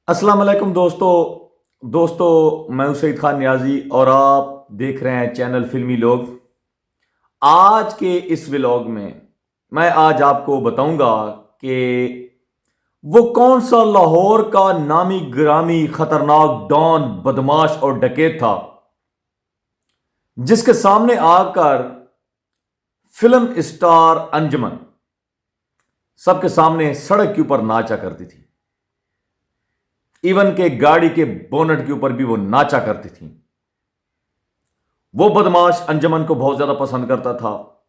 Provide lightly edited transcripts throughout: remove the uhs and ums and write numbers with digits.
अस्सलाम वालेकुम दोस्तों मैं हूं सईद खान नियाजी और आप देख रहे हैं चैनल फिल्मी लोग। आज के इस व्लॉग में मैं आज आपको बताऊंगा कि वो कौन सा लाहौर का नामी गिरामी खतरनाक डॉन बदमाश और डकैत था जिसके सामने आकर फिल्म स्टार अंजुमन सबके सामने सड़क के ऊपर नाचा करती थी। इवन के गाड़ी के बोनट के ऊपर भी वो नाचा करती थी। वो बदमाश अंजुमन को बहुत ज्यादा पसंद करता था,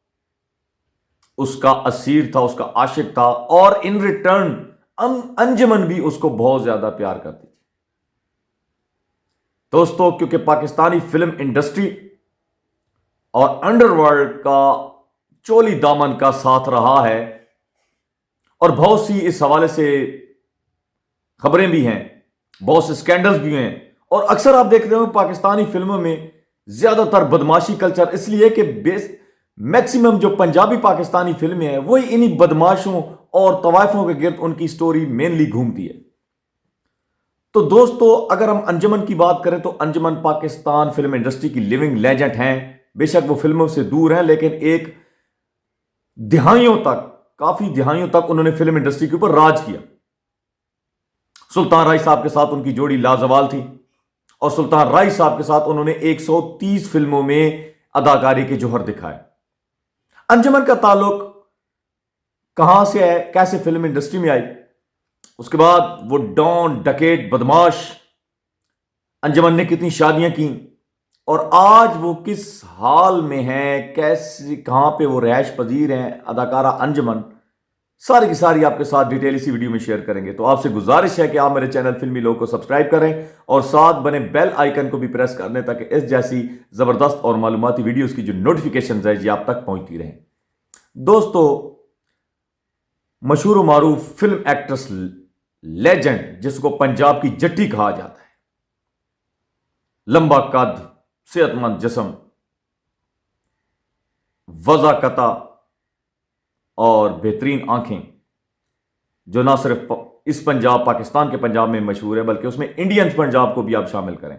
उसका असीर था, उसका आशिक था और इन रिटर्न अंजुमन भी उसको बहुत ज्यादा प्यार करती थी। दोस्तों, क्योंकि पाकिस्तानी फिल्म इंडस्ट्री और अंडरवर्ल्ड का चोली दामन का साथ रहा है और बहुत सी इस हवाले से खबरें भी हैं, बहुत से स्कैंडल्स भी हैं और अक्सर आप देख रहे हो पाकिस्तानी फिल्मों में ज्यादातर बदमाशी कल्चर इसलिए कि मैक्सिमम जो पंजाबी पाकिस्तानी फिल्में हैं वही इन्हीं बदमाशों और तवायफों के गिर्द उनकी स्टोरी मेनली घूमती है। तो दोस्तों, अगर हम अंजुमन की बात करें तो अंजुमन पाकिस्तान फिल्म इंडस्ट्री की लिविंग लेजेंड हैं। बेशक वो फिल्मों से दूर हैं, लेकिन एक दिहाइयों तक, काफी दिहाइयों तक उन्होंने फिल्म इंडस्ट्री के ऊपर राज किया। सुल्तान राय साहब के साथ उनकी जोड़ी लाजवाल थी और सुल्तान राय साहब के साथ उन्होंने 130 फिल्मों में अदाकारी के जौहर दिखाए। अंजुमन का ताल्लुक कहां से है, कैसे फिल्म इंडस्ट्री में आई, उसके बाद वो डॉन डकैत बदमाश अंजुमन ने कितनी शादियां की और आज वो किस हाल में है, कैसे कहां पे वो रैश पजीर हैं अदाकारा अंजुमन, सारी की सारी आपके साथ डिटेल इसी वीडियो में शेयर करेंगे। तो आपसे गुजारिश है कि आप मेरे चैनल फिल्मी लोग को सब्सक्राइब करें और साथ बने बेल आइकन को भी प्रेस कर लें ताकि इस जैसी जबरदस्त और मालूमाती वीडियोस की जो नोटिफिकेशन है ये आप तक पहुंचती रहे। दोस्तों, मशहूर मारूफ फिल्म एक्ट्रेस लेजेंड जिसको पंजाब की जट्टी कहा जाता है, लंबा कद, सेहतमंद जिस्म, वज़ाकता और बेहतरीन आंखें, जो ना सिर्फ इस पंजाब पाकिस्तान के पंजाब में मशहूर है बल्कि उसमें इंडियन पंजाब को भी आप शामिल करें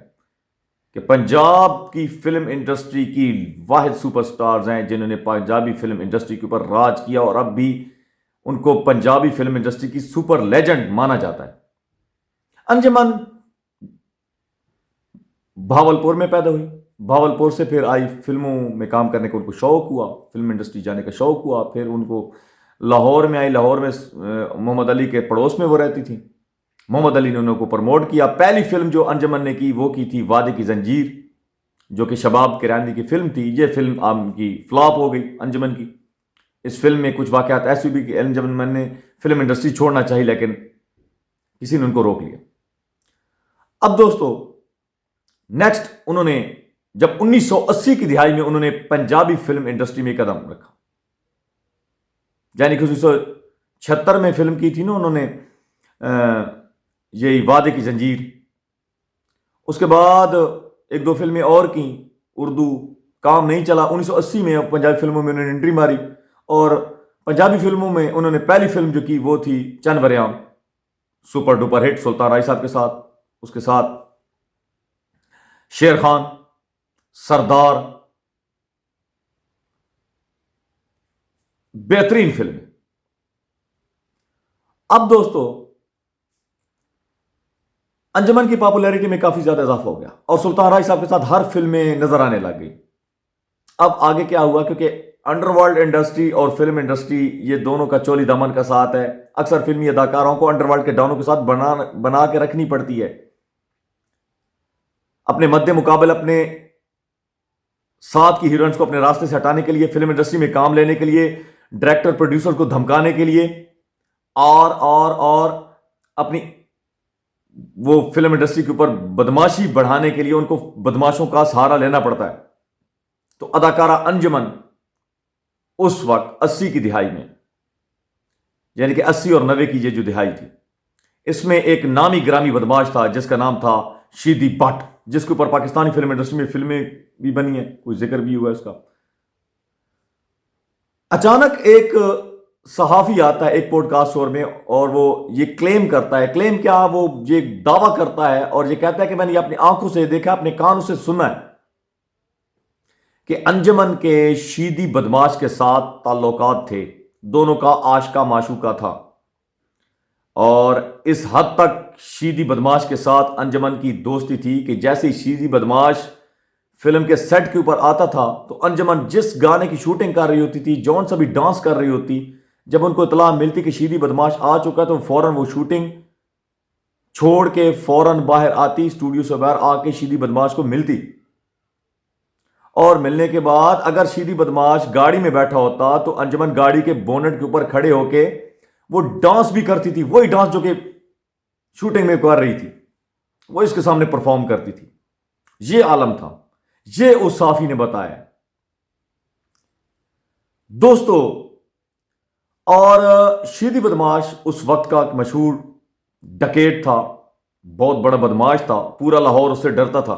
कि पंजाब की फिल्म इंडस्ट्री की वाहिद सुपरस्टार्स हैं जिन्होंने पंजाबी फिल्म इंडस्ट्री के ऊपर राज किया और अब भी उनको पंजाबी फिल्म इंडस्ट्री की सुपर लेजेंड माना जाता है। अंजुमन भावलपुर में पैदा हुई, भावलपुर से फिर आई, फिल्मों में काम करने का उनको शौक हुआ, फिल्म इंडस्ट्री जाने का शौक हुआ, फिर उनको लाहौर में आई। लाहौर में मोहम्मद अली के पड़ोस में वो रहती थी। मोहम्मद अली ने उनको प्रमोट किया। पहली फिल्म जो अंजुमन ने की वो की थी वादे की जंजीर, जो कि शबाब किरानी की फिल्म थी। ये फिल्म आपकी फ्लॉप हो गई अंजुमन की। इस फिल्म में कुछ वाकयात ऐसे भी कि अंजुमन ने फिल्म इंडस्ट्री छोड़ना चाहिए लेकिन किसी ने उनको रोक लिया। अब दोस्तों, नेक्स्ट उन्होंने जब 1980 की दिहाई में उन्होंने पंजाबी फिल्म इंडस्ट्री में कदम रखा, यानी कि 1976 में फिल्म की थी ना उन्होंने यही वादे की जंजीर। उसके बाद एक दो फिल्में और की, उर्दू, काम नहीं चला। 1980 में पंजाबी फिल्मों में उन्होंने एंट्री मारी और पंजाबी फिल्मों में उन्होंने पहली फिल्म जो की वो थी चंद वरियाम, सुपर डुपर हिट सुल्तान राय साहब के साथ। उसके साथ शेर खान, सरदार, बेहतरीन फिल्म। अब दोस्तों, अंजुमन की पॉपुलैरिटी में काफी ज्यादा इजाफा हो गया और सुल्तान राय साहब के साथ हर फिल्म में नजर आने लग गई। अब आगे क्या हुआ, क्योंकि अंडरवर्ल्ड इंडस्ट्री और फिल्म इंडस्ट्री ये दोनों का चोली दामन का साथ है। अक्सर फिल्मी अदाकारों को अंडरवर्ल्ड के डॉनों के साथ बना के रखनी पड़ती है। अपने मद्दे मुकाबल अपने साथ की हीरोइंस को अपने रास्ते से हटाने के लिए, फिल्म इंडस्ट्री में काम लेने के लिए, डायरेक्टर प्रोड्यूसर को धमकाने के लिए और अपनी वो फिल्म इंडस्ट्री के ऊपर बदमाशी बढ़ाने के लिए उनको बदमाशों का सहारा लेना पड़ता है। तो अदाकारा अंजुमन उस वक्त 80 की दिहाई में, यानी कि 80 और 90 की ये जो दिहाई थी, इसमें एक नामी ग्रामी बदमाश था जिसका नाम था शीदी भट्ट, जिसके ऊपर पाकिस्तानी फिल्म इंडस्ट्री में फिल्में भी बनी है, कोई जिक्र भी हुआ इसका। अचानक एक सहाफ़ी आता है एक पॉडकास्ट शो में और वो ये क्लेम करता है, क्लेम क्या, वो ये दावा करता है और ये कहता है कि मैंने ये अपनी आंखों से देखा, अपने कानों से सुना है कि अंजुमन के शीदी बदमाश के साथ ताल्लुकात थे, दोनों का आशिका माशूका था। और इस हद तक शीदी बदमाश के साथ अंजुमन की दोस्ती थी कि जैसे ही शीदी बदमाश फिल्म के सेट के ऊपर आता था तो अंजुमन जिस गाने की शूटिंग कर रही होती थी, जौन सा भी डांस कर रही होती, जब उनको इतला मिलती कि शीदी बदमाश आ चुका है तो फौरन वो शूटिंग छोड़ के फौरन बाहर आती, स्टूडियो से बाहर आके शीदी बदमाश को मिलती। और मिलने के बाद अगर शीदी बदमाश गाड़ी में बैठा होता तो अंजुमन गाड़ी के बोनेट के ऊपर खड़े होके वो डांस भी करती थी, वही डांस जो कि शूटिंग में कर रही थी, वो इसके सामने परफॉर्म करती थी। ये आलम था, ये उस साफी ने बताया दोस्तों। और शीदी बदमाश उस वक्त का मशहूर डकैत था, बहुत बड़ा बदमाश था, पूरा लाहौर उससे डरता था।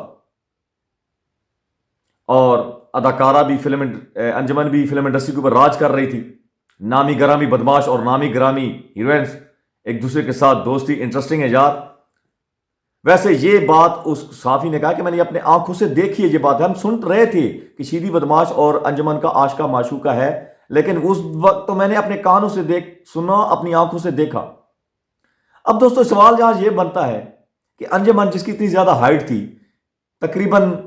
और अदाकारा भी अंजुमन भी फिल्म इंडस्ट्री के ऊपर राज कर रही थी। नामी ग्रामी बदमाश और नामी ग्रामी हीरोइंस एक दूसरे के साथ दोस्ती, इंटरेस्टिंग है यार। वैसे ये बात उस साफी ने कहा कि मैंने अपने आंखों से देखी है, ये बात हम सुन रहे थे कि शीदी बदमाश और अंजुमन का आशिका माशूका है, लेकिन उस वक्त तो मैंने अपने कानों से सुना, अपनी आंखों से देखा। अब दोस्तों सवाल यहां ये बनता है कि अंजुमन जिसकी इतनी ज्यादा हाइट थी, तकरीबन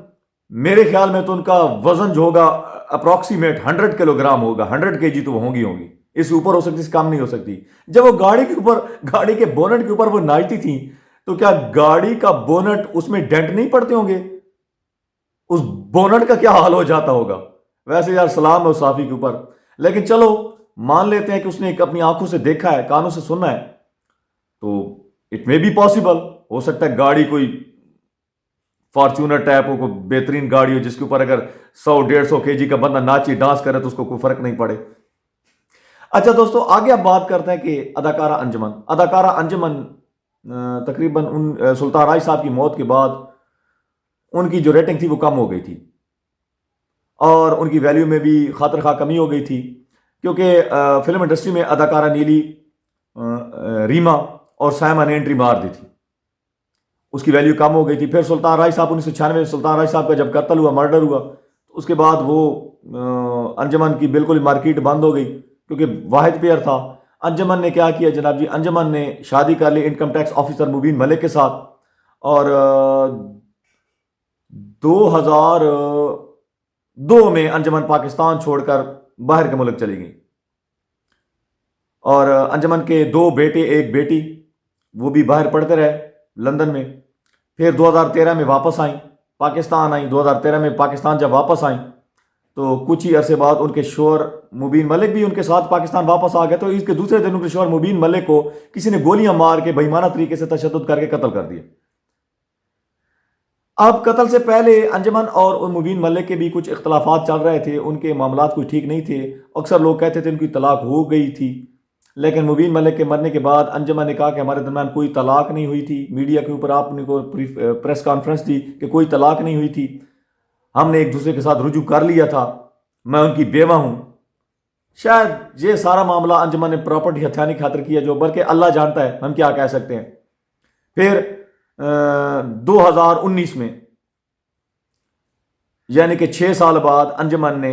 मेरे ख्याल में तो उनका वजन जो होगा अप्रॉक्सीमेट 100 किलोग्राम होगा, 100 केजी तो होंगी, इससे ऊपर हो सकती, इससे कम नहीं हो सकती। जब वो गाड़ी के ऊपर, गाड़ी के बोनट के ऊपर वो नाचती थी तो क्या गाड़ी का बोनट उसमें डेंट नहीं पड़ते होंगे? उस बोनट का क्या हाल हो जाता होगा? वैसे यार सलाम है उस साफी के ऊपर, लेकिन चलो मान लेते हैं कि उसने अपनी आंखों से देखा है, कानों से सुना है, तो इट मे बी पॉसिबल, हो सकता है गाड़ी कोई फॉर्च्यूनर टाइप हो, कोई बेहतरीन गाड़ी हो जिसके ऊपर अगर 100-150 केजी का बंदा नाची डांस करे तो उसको कोई फर्क नहीं पड़े। अच्छा दोस्तों आगे अब बात करते हैं कि अदाकारा अंजुमन तकरीबन सुल्तान राय साहब की मौत के बाद उनकी जो रेटिंग थी वो कम हो गई थी और उनकी वैल्यू में भी खातिर खा कमी हो गई थी, क्योंकि फिल्म इंडस्ट्री में अदाकारा नीली, रीमा और सायमा ने एंट्री मार दी थी, उसकी वैल्यू कम हो गई थी। फिर सुल्तान राय साहब 1996 सुल्तान राय साहब का जब कत्ल हुआ, मर्डर हुआ, तो उसके बाद वो अंजुमन की बिल्कुल मार्केट बंद हो गई, क्योंकि वाहिद पेयर था। अंजुमन ने क्या किया जनाब जी, अंजुमन ने शादी कर ली इनकम टैक्स ऑफिसर मुबीन मलिक के साथ और 2002 में अंजुमन पाकिस्तान छोड़कर बाहर के मुल्क चली गई। और अंजुमन के 2 बेटे 1 बेटी, वो भी बाहर पढ़ते रहे लंदन में। फिर 2013 में वापस आई, पाकिस्तान आई। 2013 में पाकिस्तान जब वापस आई तो कुछ ही अरसे बाद उनके शोहर मुबीन मलिक भी उनके साथ पाकिस्तान वापस आ गए। तो इसके दूसरे दिन उनके शोहर मुबीन मलिक को किसी ने गोलियां मार के बेईमाना तरीके से तशद्दुद करके कत्ल कर दिया। अब कत्ल से पहले अंजुमन और मुबीन मलिक के भी कुछ इख्तलाफात चल रहे थे, उनके मामलात कुछ ठीक नहीं थे। अक्सर लोग कहते थे उनकी तलाक हो गई थी, लेकिन मुबीन मलिक के मरने के बाद अंजुमन ने कहा कि हमारे दरमियान कोई तलाक नहीं हुई थी। मीडिया के ऊपर आपने को प्रेस कॉन्फ्रेंस दी कि कोई तलाक नहीं हुई थी, हमने एक दूसरे के साथ रुजू कर लिया था, मैं उनकी बेवा हूं। शायद ये सारा मामला अंजुमन ने प्रॉपर्टी हथियाने की खातिर किया, जो बल्कि अल्लाह जानता है, हम क्या कह सकते हैं। फिर 2019 में यानी कि 6 साल बाद अंजुमन ने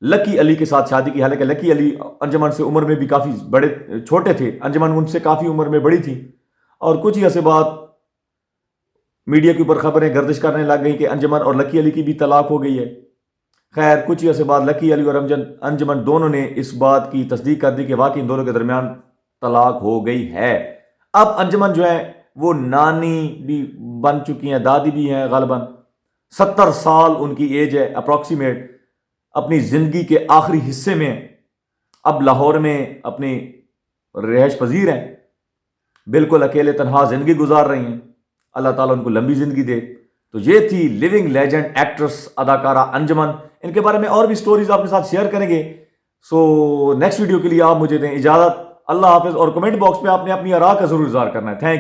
लकी अली के साथ शादी की। हालांकि लकी अली अंजुमन से उम्र में भी काफ़ी बड़े छोटे थे, अंजुमन उनसे काफ़ी उम्र में बड़ी थी। और कुछ ही अर्से बाद मीडिया के ऊपर खबरें गर्दिश करने लग गई कि अंजुमन और लकी अली की भी तलाक हो गई है। खैर कुछ ही अर्से बाद लकी अली और अंजुमन दोनों ने इस बात की तस्दीक कर दी कि वाकई इन दोनों के दरमियान तलाक हो गई है। अब अंजुमन जो है वो नानी भी बन चुकी हैं, दादी भी हैं, गालिबन 70 साल उनकी एज है अप्रॉक्सीमेट। अपनी ज़िंदगी के आखिरी हिस्से में अब लाहौर में अपनी रिहाइश पजीर हैं, बिल्कुल अकेले तनहा ज़िंदगी गुजार रही हैं। अल्लाह ताला उनको लंबी ज़िंदगी दे। तो ये थी लिविंग लेजेंड एक्ट्रेस अदाकारा अंजुमन। इनके बारे में और भी स्टोरीज आपके साथ शेयर करेंगे। सो नेक्स्ट वीडियो के लिए आप मुझे दें इजाज़त। अल्लाह हाफिज़। और कमेंट बॉक्स में आपने अपनी आरा का ज़रूर इज़हार करना है। थैंक